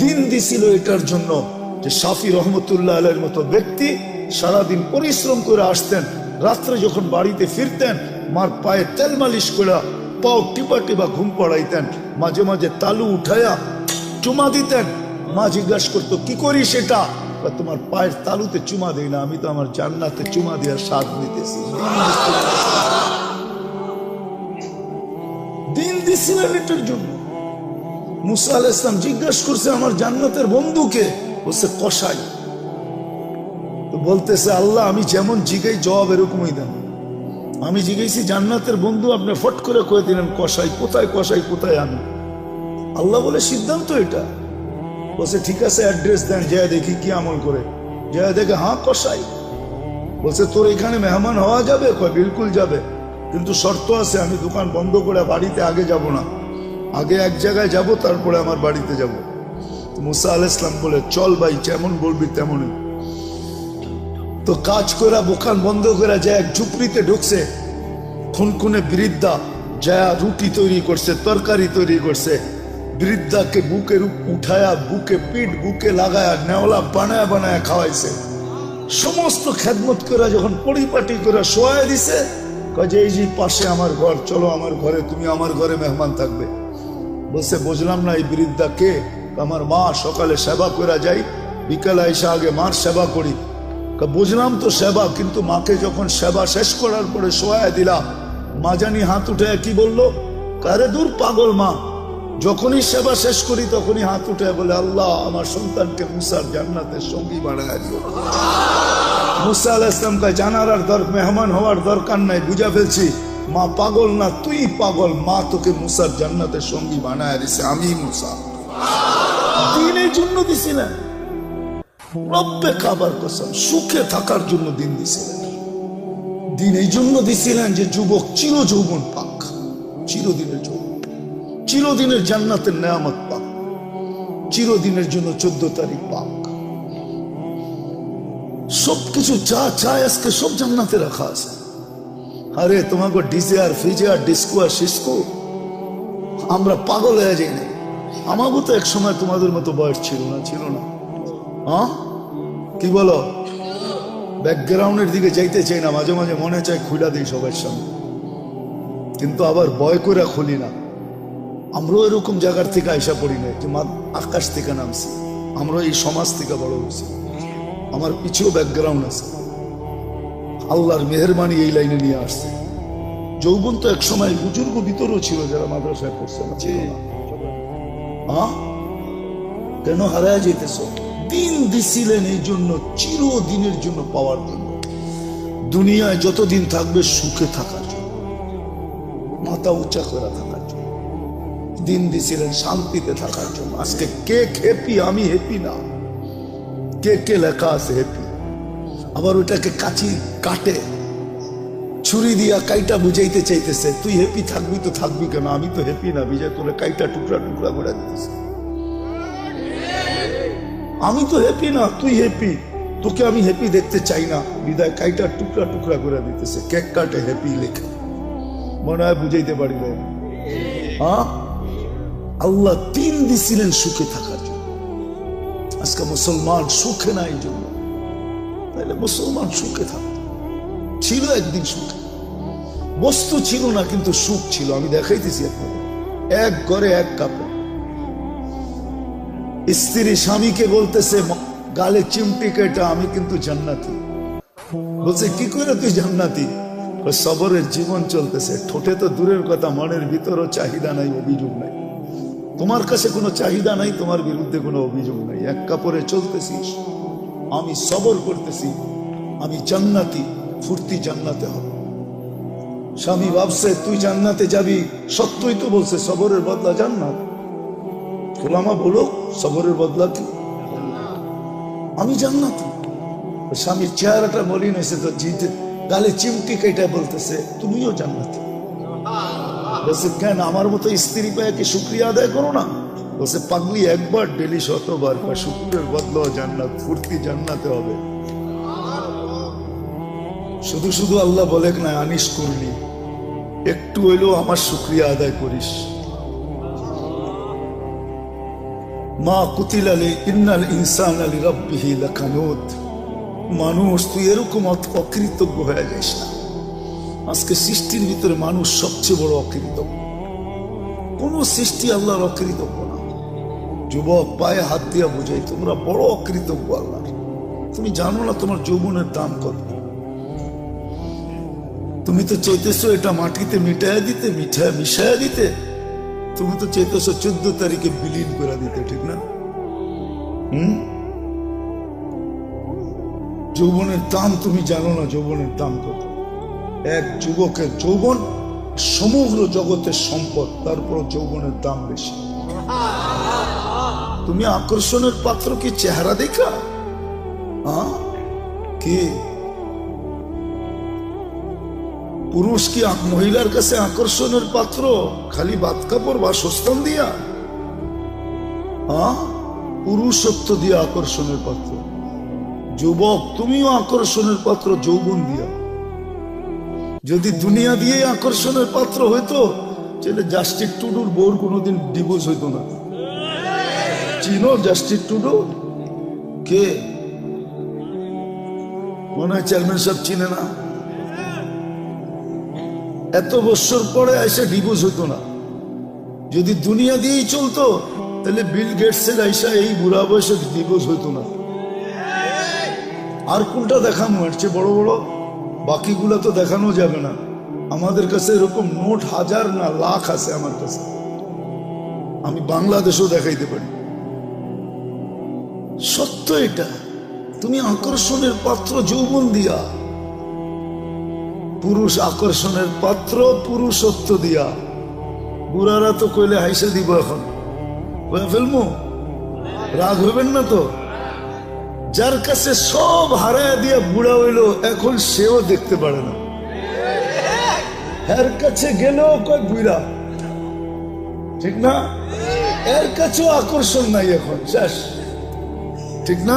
দিন দিছিল এটার জন্য যে শাফি রহমতুল্লাহ আলাইহির মতো ব্যক্তি সারাদিন পরিশ্রম করে আসতেন, রাত্রে যখন বাড়িতে ফিরতেন মার পায়ে তেল মালিশ করে পাও টিপা টিপা ঘুম পড়াইতেন, মাঝে মাঝে তালু উঠায়া চুমা দিতেন। মা জিজ্ঞাসা করতো কি করি সেটা? তোমার পায়ের তালুতে চুমা দেই না, আমি তো আমার জান্নাতে চুমা দেওয়ার স্বাদ নিতেছি। দিন দিছিলেন এটার জন্য। মুসা আলাইহিস সালাম জিজ্ঞাসা করছে আমার জান্নাতের বন্ধুকে, বলছে কসাই। তো বলতেছে আল্লাহ আমি যেমন জিগাই জবাব এরকমই দেন। আমি জিজ্ঞেসি জান্নাতের বন্ধু, আপনি ফট করে কয়ে দিলেন কসাই। কোথায় কসাই, কোথায় আমি? আল্লাহ বলে সিদ্ধান্ত এটা। বলছে ঠিক আছে অ্যাড্রেস দেন, যায় দেখি কি আমল করে। যায় দেখে হ্যাঁ কসাই। বলছে তোর এখানে মেহমান হওয়া যাবে? কয় বিলকুল যাবে, কিন্তু শর্ত আছে, আমি দোকান বন্ধ করে বাড়িতে আগে যাব না, আগে এক জায়গায় যাব তারপরে আমার বাড়িতে যাব। মুসা আলাইহিস সালাম বলে চল ভাই, যেমন বলবি তেমনই। তো কাজ করে দোকান বন্ধ করে যায় এক ঝুপড়িতে ঢুকছে। খুনখুনে বৃদ্ধা যায় রুটি তৈরি করছে, তরকারি তৈরি করছে। বৃদ্ধাকে বুকে উঠায়া বুকে পিঠ বুকে লাগায়া নেওলা বানায় বানায় খাওয়াইছে। সমস্ত খেদমত করে যখন পরিপাটি করে শোয়া দিছে, কাজে এই যে পাশে আমার ঘর, চলো আমার ঘরে, তুমি আমার ঘরে মেহমান থাকবে। বলছে বুঝলাম না এই বৃদ্ধা কে? আমার মা, সকালে সেবা করে যাই, বিকালে এসে আগে মার সেবা করি। বুঝলাম তো সেবা, কিন্তু মাকে যখন সেবা শেষ করার পরে শোয়া দিলা, মা জানি হাত উঠে কি বললো, কারে দূর পাগল মা, যখনই সেবা শেষ করি তখনই হাত উঠে বলে আল্লাহ আমার সন্তানকে মুসার জান্নাতের সঙ্গী বানায় দিও। মুসা আলাইহিস সালাম কয় জানার আর মেহমান হওয়ার দরকার নাই, বুঝা ফেলছি মা পাগল না, তুই পাগল। মা তোকে মুসার জান্নাতের সঙ্গী বানায় দিছে, আমি মুসা। দিনের জন্য দিছিলেন, রব্বে কাবার কসম, সুখে থাকার জন্য দিন দিছিলেন। দিন এই জন্য দিছিলেন যে যুবক চির যৌবন পাক, চিরদিনের যৌবন, চিরদিনের জান্নাতের নেয়ামত পাক, চিরদিনের জন্য 14 তারিখ পাক। সবকিছু যা চায় আজকে সব জান্নাতে রাখা আছে। আরে তোমাকে ডিজে আর ফ্রিজে আর ডিস্কো আর সিস্কো আমরা পাগল হয়ে যাই নাই। আমাকে তো এক সময় তোমাদের মতো বয়স ছিল না, ছিল না? হ্যাঁ কি বলো? ব্যাকগ্রাউন্ডের দিকে যাইতে চাই না, মাঝে মাঝে মনে চায় খুলে দিই সবার সামনে, কিন্তু আবার ভয় করে খুলি না। আমরাও এরকম জায়গার থেকে আইসা পড়ি না যে আকাশ থেকে নামছি, আমরা এই সমাজ থেকে বড় হয়েছি। আমার পিছেও ব্যাকগ্রাউন্ড আছে, আল্লাহর মেহেরবানি এই লাইনে নিয়ে আসছে। যৌবন তো এক সময় বুজুর্গ ভিতরও ছিল যারা মাদ্রাসায় পড়ছে না, ছিল না? হ্যাঁ কেন হারায় যেতেছ? দিন দিছিলেন এই জন্য, চিরদিনের জন্য পাওয়ার জন্য। দুনিয়ায় যতদিন থাকবে সুখে থাকার জন্য, মাথা উঁচা করে থাকার জন্য। দিন দিছিলেন শান্তিতে থাকার জন্য। আজকে কে হ্যাপি? আমি হ্যাপি না। কে কে লেখা আছে হ্যাপি? আবার ওটাকে কাচি কাটে ছুরি দিয়া কাইটা বুঝাইতে চাইতেছে, তুই হ্যাপি থাকবি তো থাকবি কেন? আমি তো হ্যাপি না, বিজয় তোলে কাইটা টুকরা টুকরা করে দিতেছে। আমি তো হ্যাপি না, তুই হ্যাপি, তোকে আমি হ্যাপি দেখতে চাই না, বিদায় কাইটা টুকরা টুকরা করে দিতেছে। কেক কাটে হ্যাপি লেখে, মনে হয় বুঝাইতে পারি না। হ্যাঁ আল্লাহ দিন দিছিলেন সুখে থাকার জন্য। আজকে মুসলমান সুখে না এই জন্য, তাহলে মুসলমান সুখে থাকত। ছিল একদিন সুখে, বস্তু ছিল না কিন্তু সুখ ছিল। আমি দেখাইতেছি আপনাদের, এক ঘরে এক কাপড়। স্ত্রী স্বামীকে বলতেছে গালে চিমটি কেটা, আমি কিন্তু জান্নাতি। বলছে কি করে তুই জান্নাতি? সবরের জীবন চলতেছে, ঠোঁটে তো দূরের কথা, মনের ভিতরও চাহিদা নাই, অভিযোগ নাই। তোমার কাছে কোনো চাহিদা নাই, তোমার বিরুদ্ধে কোনো অভিযোগ নাই। এক কাপড়ে চলতেছিস, আমি সবর করতেছি, আমি জান্নাতি, ফুর্তি জান্নাতে হবে। স্বামী ভাবছে তুই জান্নাতে যাবি, সত্যই তো বলছে সবরের বদলা জান্নাত। ওলামা বলো সবরের বদলা কি? আমি জান্নাতি। স্বামীর চেহারাটা মলিন হয়েছে তো, জিতে গালে চিমটি কেটে বলতেছে তুমিও জান্নাতি। বলছে কেন? আমার মতো স্ত্রী পায় কি শুক্রিয়া আদায় করো না? বলছে পাগলি, একবার ডেলি 100 বার, শুক্রের বদলা জান্নাত, ফুর্তি জান্নাতে হবে। শুধু শুধু আল্লাহ বলে না আনিস করলি, একটু হইলেও আমার শুক্রিয়া আদায় করিস। মা কুতিলা ইন্নাল ইনসানা লিরাব্বিহি লাকানুত। মানুষ তুই এরকম অকৃতজ্ঞ হয়ে যাস না। আজকে সৃষ্টির ভিতরে মানুষ সবচেয়ে বড় অকৃতজ্ঞ। কোন সৃষ্টি আল্লাহর অকৃতজ্ঞ না। যুবক পায়ে হাত দিয়া বুঝাই, তোমরা বড় অকৃতজ্ঞ আল্লাহর। তুমি জানো না তোমার যৌবনের দাম কত। তুমি তো চাইতেছো এটা মাটিতে মিটাইয়া দিতে, মিশাইয়া দিতে। তুমি তো চাইতেছো 14 তারিখে বিলীন করে দিতে, ঠিক না? যৌবনের দাম তুমি জানো না, যৌবনের দাম কত। এক যুবকের যৌবন সমগ্র জগতের সম্পদ, তারপর যৌবনের দাম বেশি। তুমি আকর্ষণের পাত্র কি চেহারা দেখা? কি পুরুষ কি মহিলার কাছে আকর্ষণের পাত্র খালি বাত কাপড় বা সস্তান দিয়া? পুরুষত্ব দিয়া আকর্ষণের পাত্র। যুবক তুমিও আকর্ষণের পাত্র যৌবন দিয়া। যদি দুনিয়া দিয়ে আকর্ষণের পাত্র হইতো, তাহলে জাস্টিস টুডুর বউর কোনোদিন ডিভোর্স হইতো না। চিনো জাস্টিস টুডু কে? মনে হয় চেয়ারম্যান সাহেব চিনে না। এত বছর পরে এসে ডিভোর্স হতো না। যদি দুনিয়া দিয়েই চলতো, তাহলে বিল গেটসের আইসা এই বুড়া বয়সে ডিভোর্স হইতো না। আর কোনটা দেখানো হচ্ছে বড় বড়? বাকিগুলা তো দেখানো যাবে না। আমাদের কাছে এরকম নোট হাজার না লাখ আছে আমার কাছে। আমি বাংলাদেশও দেখাইতে পারি। সত্য এটা। তুমি আকর্ষণের পাত্র যৌবন দিয়া। পুরুষ আকর্ষণের পাত্র পুরুষত্ব দিয়া। বুড়ারা তো কইলে হাইসা দিব, এখন ফেলবো, রাগ হইবেন না তো। যার কাছে সব হারায় দিয়া বুড়া হইল, এখন সেও দেখতে পারে না। এর কাছে গেলেও কয় বুড়া, ঠিক না? এর কাছেও আকর্ষণ নাই, এখন শেষ, ঠিক না?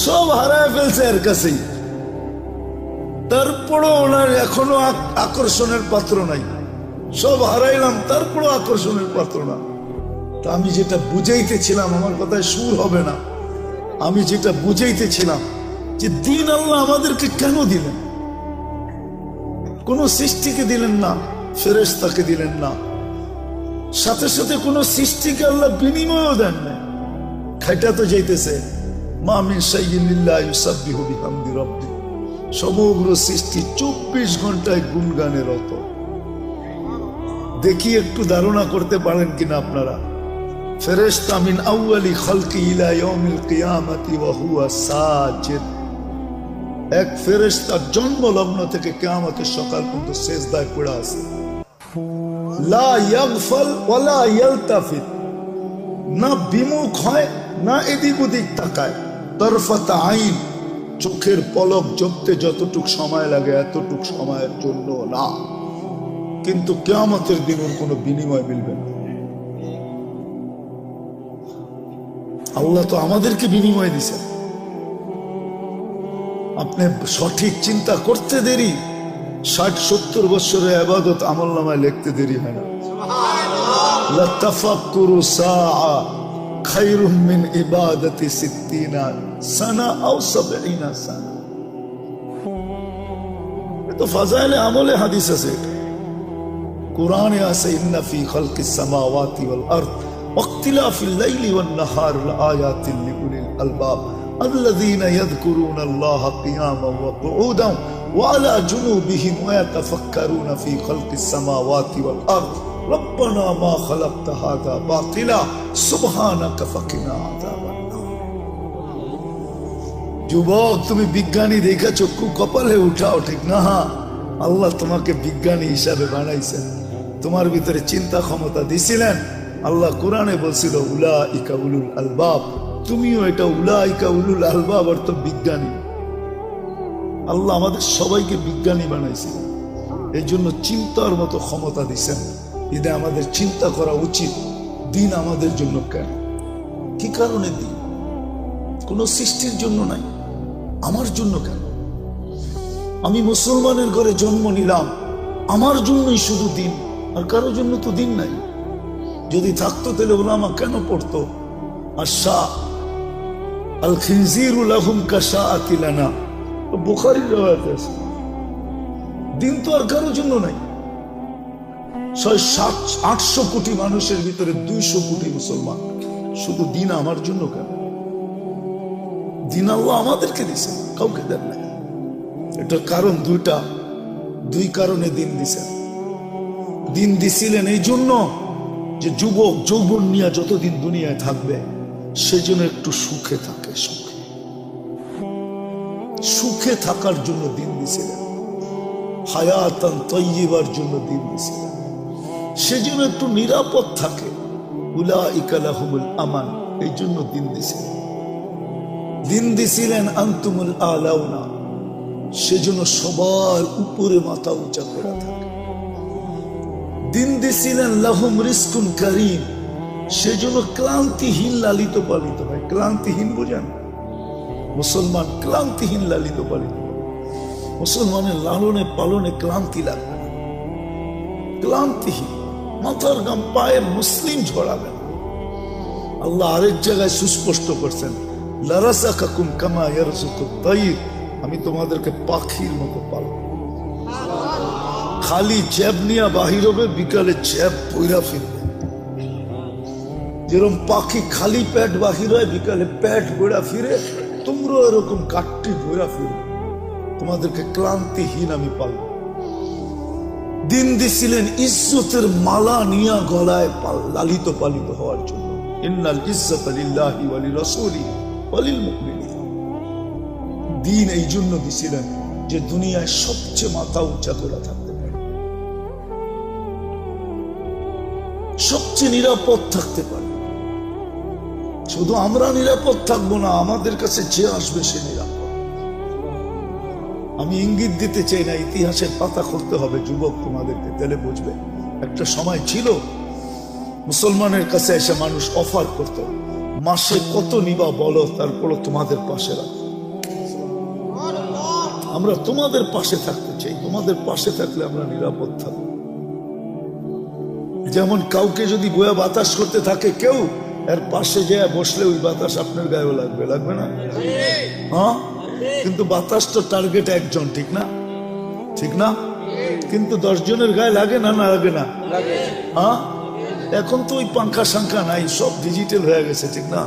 সব হারায় ফেলছে এর কাছেই। তারপরও ওনার এখনো আকর্ষণের পাত্র নাই। সব হারাইলাম, তারপরও আকর্ষণের পাত্র না। তা আমি যেটা বুঝাইতেছিলাম, আমার কথায় সুর হবে না, আমি যেটা বুঝাইতেছিলাম যে দিন আল্লাহ আমাদেরকে কেন দিলেন? কোন সৃষ্টিকে দিলেন না, ফেরেশতাকে দিলেন না, সাথে সাথে কোন সৃষ্টিকে আল্লাহ বিনিময়ও দেন না। খাইটা তো যাইতেছে, মা মিন শাইইন ইল্লা ইউসাব্বিহু বিহামদি রাব্বি। সমগ্র সৃষ্টি 24 ঘন্টায় গুণগানে রত। দেখি একটু ধারণা করতে পারেন কিনা আপনারা। ফেরেশতা মিন আউয়ালি খালকি ইলা ইয়াউমিল কিয়ামতি ওয়া হুয়া সাজিদ। এক ফেরেশতা জন্মলগ্ন থেকে কিয়ামতের সকাল পর্যন্ত সিজদায় পড়ে আছে। লা ইয়াগফাল ওয়া লা ইয়ালতাফিত। না বিমুখ হয়, না এদিক ওদিক তাকায়। তরফাত আইন, চোখের পলক জপতে যতটুক সময় লাগে এতটুক সময়ের জন্য না। কিন্তু কিয়ামতের দিন ওর কোনো বিনিময় মিলবে না। আল্লাহ তো আমাদেরকে বিনিময় দিছেন। আপনি সঠিক চিন্তা করতে দেরি, 60-70 বছরের ইবাদত আমলনামায় লিখতে দেরি হয় না। লা তাফাক্কুরু সাআ খায়রুম মিন ইবাদাতি 60 সানা আও 70 সানা। তো ফাজাইলে আমলে হাদিস আছে, কোরআনে আছে, ইন্না ফি খালকিস সামাওয়াতি ওয়াল আরদ ওয়াক্তিলাফিল লাইলি ওয়ান নাহার লাআয়াতিন লিউলিল আলবাব الذين يذكرون الله قياما وقعودا وعلى جنوبهم ويتفكرون في خلق السماوات والأرض ربنا ما خلقت هذا باطلا سبحانك فقنا عذاب النار। যুবক তুমি বিজ্ঞানী দেখা চক্ষু কপালে উঠাও, ঠিক না? আল্লাহ তোমাকে বিজ্ঞানী হিসাবে বানাইছেন, তোমার ভিতরে চিন্তা ক্ষমতা দিছিলেন। আল্লাহ কোরআনে বলছিল উলাইকা উলুল আলবাব। তুমিও এটা উলাইকা উলুল আলবাব অর্থ বিজ্ঞানী। আল্লাহ আমাদের সবাইকে বিজ্ঞানী বানাইছেন, এই জন্য চিন্তার মতো ক্ষমতা দিচ্ছেন। এতে আমাদের চিন্তা করা উচিত, দিন আমাদের জন্য কেন, কি কারণে দিন? কোন সৃষ্টির জন্য নাই, আমার জন্য কেন? আমি মুসলমানের ঘরে জন্ম নিলাম, আমার জন্যই শুধু দিন, আর কারোর জন্য তো দিন নাই। যদি থাকতো তাহলে উলামা কেন পড়তো? আশা আল খিনজিরু লাহুম কাশাআতি লানা, বুখারীর riwayat আছে। দিন তো আর কারোর জন্য নাই। 600-800 কোটি মানুষের ভিতরে 200 কোটি মুসলমান, শুধু দিন আমার জন্য কেন? দিন আল্লাহ আমাদেরকে দিছে, কাউকে দেন না। এটার কারণ দুইটা, দুই কারণে দিন দিছেন। দিন দিছিলেন এই জন্য যে যুবক যৌবন নিয়ে যতদিন দুনিয়ায় থাকবে সেজন্য একটু সুখে থাকে, সুখে সুখে থাকার জন্য দিন দিছিলেন। হায়াতান তাইয়্যিবার জন্য দিন দিছিলেন, সেজন্য একটু নিরাপদ থাকে। উলাইকা লাহুমুল আমান, এই জন্য দিন দিছিলেন। দিন দিছিলেন আনতুমুল আলাউনা, সেজন্য সবার উপরে মাথা উঁচা করে থাকে। দিন দিছিলেন লাহুম রিজকুন কারীম, সেজন্য ক্লান্তিহীন লালিত পালিত হয়। ক্লান্তিহীন বুঝেন? মুসলমান ক্লান্তিহীন লালিত পালিত। মুসলমানের লালনে পালনে ক্লান্তি লাগবে না, ক্লান্তিহীন, মাথার গাম পায়ের মুসলিম ঝরাবে না। আল্লাহ আরেক জায়গায় সুস্পষ্ট করছেন, লারাযাকাকুম কামা ইয়ারযুকুত তাইর, আমি তোমাদেরকে পাখির মতো পালব। খালি জ্যাব নিয়ে বাহির হবে, বিকালে জ্যাব বইরা ফিরবে। যেরকম পাখি খালি পেট বাহির হয়, বিকালে পেট বইরা ফিরে, তোমরা এরকম কাটটি বইরা ফিরবে। তোমাদেরকে ক্লান্তিহীন আমি পালব। দিন দিছিলেন ইজ্জতের মালা নিয়া গলায় লালিত পালিত হওয়ার জন্য। ইন্নাল ইজ্জাতা লিল্লাহি ওয়া লিরাসূলিহি ওয়া লিল মুমিনিন। দিন এই জন্য দিছিলেন যে দুনিয়ায় সবচেয়ে মাথা উঁচা করে থাকতে পারে, সবচেয়ে নিরাপদ থাকতে পারে। শুধু আমরা নিরাপদ থাকবো না, আমাদের কাছে যে আসবে সে নিরাপদ। আমি ইঙ্গিত দিতে চাই না, ইতিহাসের পাতা খুলতে হবে যুবক তোমাদেরকে, তাহলে বুঝবে। একটা সময় ছিল মুসলমানের কাছে এসে মানুষ অফার করত, মাসে কত নিবা বলো, তারপরও তোমাদের পাশে রাখো। আমরা তোমাদের পাশে থাকতে চাই, তোমাদের পাশে থাকলে আমরা নিরাপদ থাকবো। যেমন কাউকে যদি বয়া বাতাস করতে থাকে কেউ, এর পাশে যায় বসলে ওই বাতাস আপনার গায়েও লাগবে, লাগবে না? হ্যাঁ, কিন্তু বাতাস তো টার্গেট একজন, ঠিক না? ঠিক না? কিন্তু 10 জনের গায়ে লাগে না, না লাগে না? হ্যাঁ, এখন তো ওই পাঙ্খা সাংখা নাই, সব ডিজিটাল হয়ে গেছে, ঠিক না?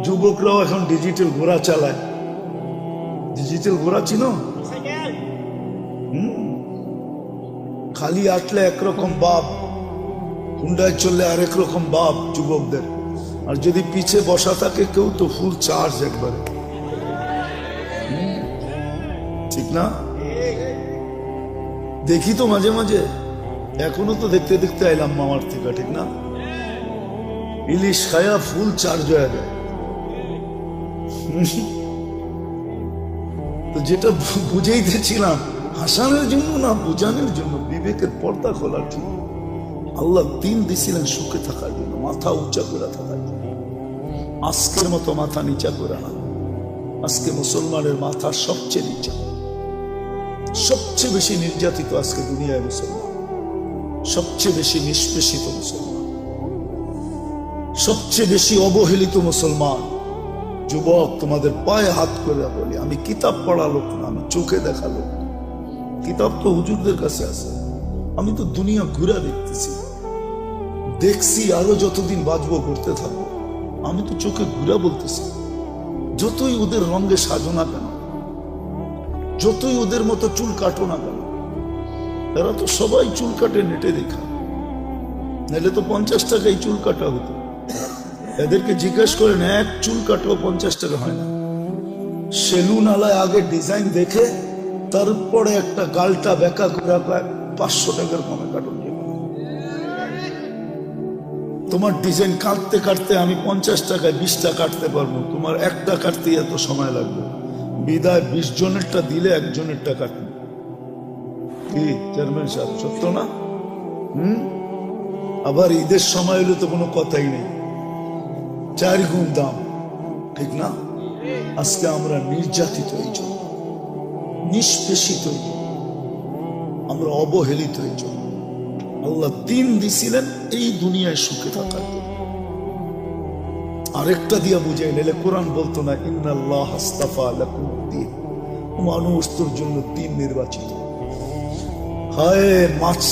যুবকরাও এখন ডিজিটাল ঘোড়া চালায়। ডিজিটাল ঘোড়া চিনো? খালি আটলে একরকম বাপ, হুন্ডায় চললে আরেক রকম বাপ যুবকদের। আর যদি পিছে বসা থাকে কেউ, তো ফুল চার্জ একবারে, ঠিক না? দেখি তো মাঝে মাঝে, এখনো তো দেখতে দেখতে আইলাম মামার থেকে, ঠিক না? ইলিশ খায়া ফুল চার্জ হয়ে যায়। তো যেটা বুঝাইতেছিলাম, হাসানের জন্য না, বুঝানোর জন্য, বিবেকের পর্দা খোলার জন্য। আল্লাহ দিন দিছিলেন সুখে থাকার জন্য, মাথা উঁচা করে থাকার জন্য। আজকের মতো মাথা নিচা করে না। আজকে মুসলমানের মাথা সবচেয়ে নিচা, সবচেয়ে বেশি নির্যাতিত আজকে দুনিয়ায় মুসলমান, সবচেয়ে বেশি নিষ্পেষিত মুসলমান, সবচেয়ে বেশি অবহেলিত মুসলমান। যুবক, তোমাদের পায়ে হাত করে বলি, আমি কিতাব পড়া লোক না, আমি চোখে দেখা লোক। কিতাব তো হুজুরদের কাছে আছে, আমি তো দুনিয়া ঘুরে দেখতেছি, দেখছি, আরো যতদিন বাঁচবো করতে থাকবো। আমি তো চোখে ঘুরে বলতেছি, যতই ওদের রঙে সাজো না কেন, যতই ওদের মতো চুল কাটো না কেন, এরা তো সবাই চুল কাটে নেটে দেখা, নাহলে তো 50 টাকায় চুল কাটা হতো। এদেরকে জিজ্ঞেস করেন, এক চুল কাটলেও 50 টাকা হয় না। সেলুন আলায় আগে ডিজাইন দেখে তারপরে একটা গালটা বেঁকা করে 500 টাকার কমে কাটুন। তোমার ডিজাইন কাটতে কাটতে আমি 50 টাকায় 20টা কাটতে পারবো, তোমার একটা কাটতে এত সময় লাগবে। বিদায় 20 জনেরটা দিলে 1 জনেরটা কাটবে। কি চেয়ারম্যান সাহেব, সত্য না? আবার ঈদের সময় হলে তো কোনো কথাই নেই, 4 গুণ দাম, ঠিক না? আজকে আমরা নির্যাতিত এই জন্য, নিষ্পেষিত এই জন্য, আমরা অবহেলিত এই জন্য। আল্লাহ দিন দিছিলেন এই দুনিয়ায় সুখে থাকার জন্য। আরেকটা দিয়া বুঝাই নাইলে কোরআন বলতো না ইন্নাল্লাহ আস্তাফা লাকুমুদ্দিন, মানুষ তোর জন্য দিন নির্বাচিত। হায় মাছ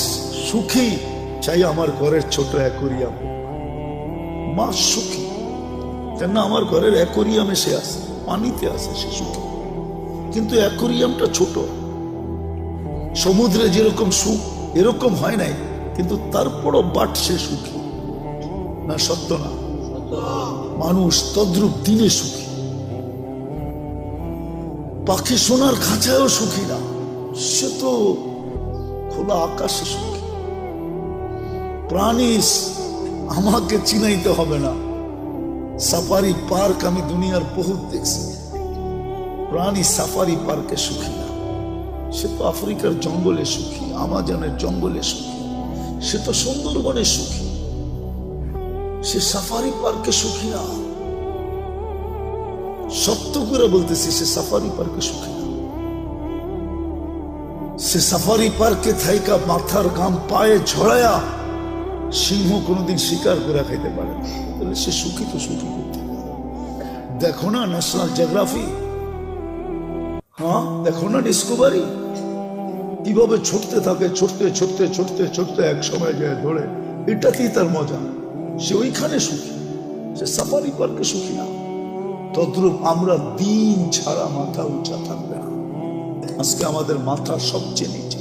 সুখী চাই আমার ঘরের ছোট অ্যাকোরিয়াম, মাছ সুখী কেন আমার ঘরের অ্যাকোরিয়ামে সে আছে, পানিতে আছে সে সুখী, কিন্তু অ্যাকোরিয়ামটা ছোট। সমুদ্রে যেরকম সুখ এরকম হয় নাই, কিন্তু তারপরও বাট সে সুখী না, সত্য না? মানুষ তদ্রুপ দিনে সুখী, পাখি সোনার খাঁচায়ও সুখী না, সে তো খোলা আকাশে সুখী। প্রাণী আমাকে চিনাইতে হবে না, সাফারি পার্ক আমি দুনিয়ার বহুত দেখছি, প্রাণী সাফারি পার্কে সুখী না, সে তো আফ্রিকার জঙ্গলে সুখী, আমাজনের জঙ্গলে সুখী, সে তো সুন্দরবনে সুখী, সে সাফারি পার্কে সুখী না। সত্য করে বলতেছি, সে সাফারি পার্কে সুখী না। সে সাফারি পার্কে থাইকা মাথার ঘাম পায়ে ঝড়ায়া সিংহ কোনোদিন শিকার করে খাইতে পারে না, তাহলে সে সুখী তো সুখী করতে। দেখো না ন্যাশনাল জিওগ্রাফি, হ্যাঁ দেখো না ডিসকভারি, কিভাবে ছুটতে থাকে, ছুটতে ছুটতে ছুটতে ছুটতে এক সময় যায় ধরে, এটাতেই তার মজা, সে ওইখানে সুখী, সে সাফারি পার্কে সুখী না। তদ্রূপ আমরা দিন ছাড়া মাথা উঁচা থাকবে না। আজকে আমাদের মাথা সবচেয়ে নিচে।